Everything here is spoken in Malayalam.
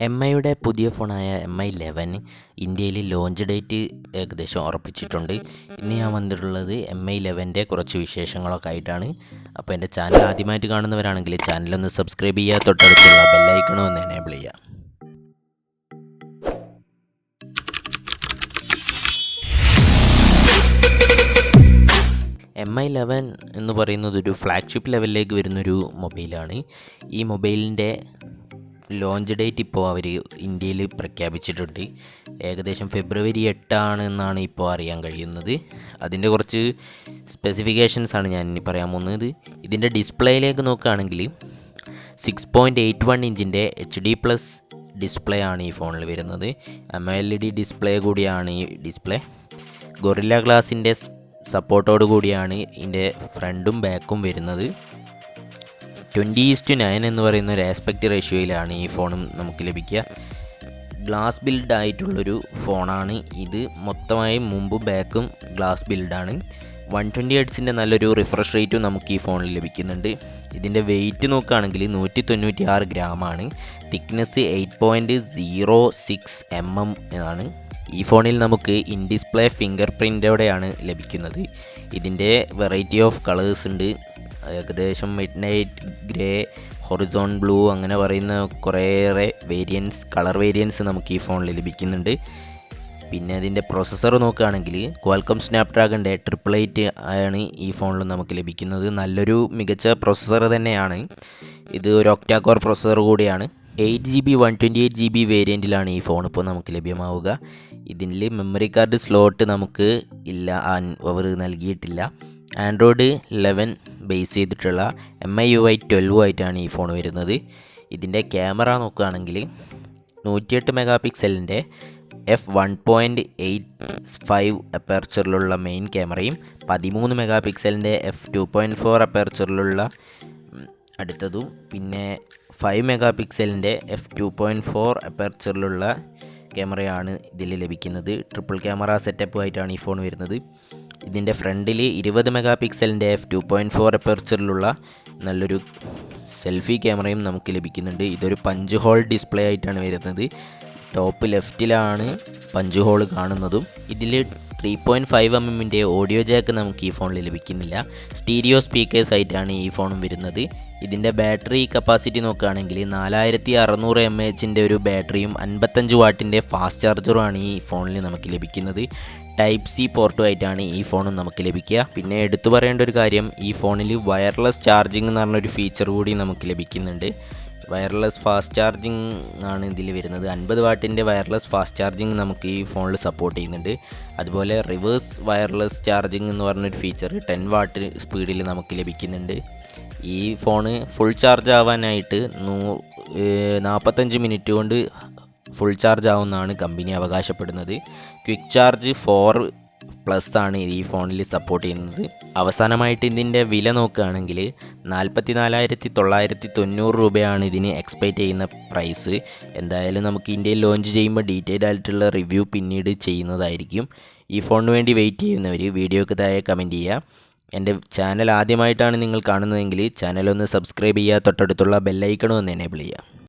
MIയുടെ പുതിയ ഫോണായ MI11 ഇന്ത്യയിൽ ലോഞ്ച് ഡേറ്റ് ഏകദേശം ഉറപ്പിച്ചിട്ടുണ്ട്. ഇന്ന് ഞാൻ വന്നിട്ടുള്ളത് MI11ൻ്റെ കുറച്ച് വിശേഷങ്ങളൊക്കെ ആയിട്ടാണ്. അപ്പോൾ എൻ്റെ ചാനൽ ആദ്യമായിട്ട് കാണുന്നവരാണെങ്കിൽ ചാനലൊന്ന് സബ്സ്ക്രൈബ് ചെയ്യുക, തൊട്ടടുത്തുള്ള ബെല്ലൈക്കണും ഒന്ന് എനേബിൾ ചെയ്യുക. MI11 എന്ന് പറയുന്നത് ഒരു ഫ്ലാഗ്ഷിപ്പ് ലെവലിലേക്ക് വരുന്നൊരു മൊബൈലാണ്. ഈ മൊബൈലിൻ്റെ ലോഞ്ച് ഡേറ്റ് ഇപ്പോൾ അവർ ഇന്ത്യയിൽ പ്രഖ്യാപിച്ചിട്ടുണ്ട്. ഏകദേശം ഫെബ്രുവരി 8 എന്നാണ് ഇപ്പോൾ അറിയാൻ കഴിയുന്നത്. അതിൻ്റെ കുറച്ച് സ്പെസിഫിക്കേഷൻസ് ആണ് ഞാൻ ഇനി പറയാൻ പോകുന്നത്. ഇതിൻ്റെ ഡിസ്പ്ലേയിലേക്ക് നോക്കുകയാണെങ്കിൽ 6.81 ഇഞ്ചിൻ്റെ HD+ ഡിസ്പ്ലേ ആണ് ഈ ഫോണിൽ വരുന്നത്. AMOLED ഡിസ്പ്ലേ കൂടിയാണ് ഈ ഡിസ്പ്ലേ. ഗൊറില്ല ഗ്ലാസിൻ്റെ സപ്പോർട്ടോട് കൂടിയാണ് ഇതിൻ്റെ ഫ്രണ്ടും ബാക്കും വരുന്നത്. 20:9 എന്ന് പറയുന്ന ഒരു ആസ്പെക്റ്റ് റേഷ്യോയിലാണ് ഈ ഫോണും നമുക്ക് ലഭിക്കുക. ഗ്ലാസ് ബിൽഡ് ആയിട്ടുള്ളൊരു ഫോണാണ് ഇത്. മൊത്തമായി മുമ്പും ബാക്കും ഗ്ലാസ് ബിൽഡാണ്. 120 ഹെർട്സിൻ്റെ നല്ലൊരു റിഫ്രഷ് റേറ്റും നമുക്ക് ഈ ഫോണിൽ ലഭിക്കുന്നുണ്ട്. ഇതിൻ്റെ വെയിറ്റ് നോക്കുകയാണെങ്കിൽ 196 ഗ്രാമാണ്. തിക്നെസ് 8.06 mm എന്നാണ്. ഈ ഫോണിൽ നമുക്ക് ഇൻ ഡിസ്പ്ലേ ഫിംഗർ പ്രിൻ്റോടെയാണ് ലഭിക്കുന്നത്. ഇതിൻ്റെ വെറൈറ്റി ഓഫ് കളേഴ്സ് ഉണ്ട്. ഏകദേശം mid night grey, Horizon blue അങ്ങനെ പറയുന്ന കുറേയേറെ കളർ വേരിയൻസ് നമുക്ക് ഈ ഫോണിൽ ലഭിക്കുന്നുണ്ട്. പിന്നെ അതിൻ്റെ പ്രൊസസ്സർ നോക്കുകയാണെങ്കിൽ ക്വാൽകോം സ്നാപ്ഡ്രാഗണിൻ്റെ 888 ആണ് ഈ ഫോണിൽ നമുക്ക് ലഭിക്കുന്നത്. നല്ലൊരു മികച്ച പ്രൊസസ്സർ തന്നെയാണ്. ഇത് ഒരു ഒക്ടാ കോർ പ്രൊസസ്സർ കൂടിയാണ്. 8GB 128GB വേരിയൻറ്റിലാണ് ഈ ഫോൺ ഇപ്പോൾ നമുക്ക് ലഭ്യമാവുക. ഇതിൽ മെമ്മറി കാർഡ് സ്ലോട്ട് നമുക്ക് ഇല്ല, അവർ നൽകിയിട്ടില്ല. ആൻഡ്രോയിഡ് 11 ബേസ് ചെയ്തിട്ടുള്ള MIUI 12 ആയിട്ടാണ് ഈ ഫോൺ വരുന്നത്. ഇതിൻ്റെ ക്യാമറ നോക്കുകയാണെങ്കിൽ 108 മെഗാപിക്സലിൻ്റെ f1.85 അപ്പേർച്ചറിലുള്ള മെയിൻ ക്യാമറയും 13 മെഗാപിക്സലിൻ്റെ f2.4 അപ്പേർച്ചറിലുള്ള അടുത്തതും പിന്നെ 5 മെഗാപിക്സലിൻ്റെ f2.4 അപ്പേർച്ചറിലുള്ള ക്യാമറയാണ് ഇതിൽ ലഭിക്കുന്നത്. ട്രിപ്പിൾ ക്യാമറ സെറ്റപ്പുമായിട്ടാണ് ഈ ഫോൺ വരുന്നത്. ഇതിൻ്റെ ഫ്രണ്ടിൽ 20 മെഗാപിക്സലിൻ്റെ f2.4 അപ്പേർച്ചറിലുള്ള നല്ലൊരു സെൽഫി ക്യാമറയും നമുക്ക് ലഭിക്കുന്നുണ്ട്. ഇതൊരു പഞ്ച് ഹോൾ ഡിസ്പ്ലേ ആയിട്ടാണ് വരുന്നത്. ടോപ്പ് ലെഫ്റ്റിലാണ് പഞ്ച് ഹോൾ കാണുന്നതും. ഇതിൽ 3.5 mm ഓഡിയോ ജാക്ക് നമുക്ക് ഈ ഫോണിൽ ലഭിക്കുന്നില്ല. സ്റ്റീരിയോ സ്പീക്കേഴ്സ് ആയിട്ടാണ് ഈ ഫോണും വരുന്നത്. ഇതിൻ്റെ ബാറ്ററി കപ്പാസിറ്റി നോക്കുകയാണെങ്കിൽ 4600 mAh ഒരു ബാറ്ററിയും 55 വാട്ടിൻ്റെ ഫാസ്റ്റ് ചാർജറുമാണ് ഈ ഫോണിൽ നമുക്ക് ലഭിക്കുന്നത്. Type-C പോർട്ടുമായിട്ടാണ് ഈ ഫോണും നമുക്ക് ലഭിക്കുക. പിന്നെ എടുത്തു പറയേണ്ട ഒരു കാര്യം, ഈ ഫോണിൽ വയർലെസ് ചാർജിങ് എന്ന് പറഞ്ഞൊരു ഫീച്ചർ കൂടി നമുക്ക് ലഭിക്കുന്നുണ്ട്. വയർലെസ് ഫാസ്റ്റ് ചാർജിങ് ആണ് ഇതിൽ വരുന്നത്. 50 വാട്ടിൻ്റെ വയർലെസ് ഫാസ്റ്റ് ചാർജിങ് നമുക്ക് ഈ ഫോണിൽ സപ്പോർട്ട് ചെയ്യുന്നുണ്ട്. അതുപോലെ റിവേഴ്സ് വയർലെസ് ചാർജിങ് എന്ന് പറഞ്ഞൊരു ഫീച്ചർ 10 വാട്ട് സ്പീഡിൽ നമുക്ക് ലഭിക്കുന്നുണ്ട്. ഈ ഫോണ് ഫുൾ ചാർജ് ആവാനായിട്ട് 45 മിനിറ്റ് കൊണ്ട് ഫുൾ ചാർജ് ആവുമെന്നാണ് കമ്പനി അവകാശപ്പെടുന്നത്. ക്വിക്ക് ചാർജ് 4+ ആണ് ഈ ഫോണിൽ സപ്പോർട്ട് ചെയ്യുന്നത്. അവസാനമായിട്ട് ഇതിൻ്റെ വില നോക്കുകയാണെങ്കിൽ 44,990 രൂപയാണ് ഇതിന് എക്സ്പെക്റ്റ് ചെയ്യുന്ന പ്രൈസ്. എന്തായാലും നമുക്ക് ഇന്ത്യയിൽ ലോഞ്ച് ചെയ്യുമ്പോൾ ഡീറ്റെയിൽഡ് ആയിട്ടുള്ള റിവ്യൂ പിന്നീട് ചെയ്യുന്നതായിരിക്കും. ഈ ഫോണിന് വേണ്ടി വെയിറ്റ് ചെയ്യുന്നവർ വീഡിയോക്ക് താഴെ കമൻറ്റ് ചെയ്യുക. എൻ്റെ ചാനൽ ആദ്യമായിട്ടാണ് നിങ്ങൾ കാണുന്നതെങ്കിൽ ചാനലൊന്ന് സബ്സ്ക്രൈബ് ചെയ്യുക, തൊട്ടടുത്തുള്ള ബെല്ലൈക്കണും ഒന്ന് എനേബിൾ ചെയ്യുക.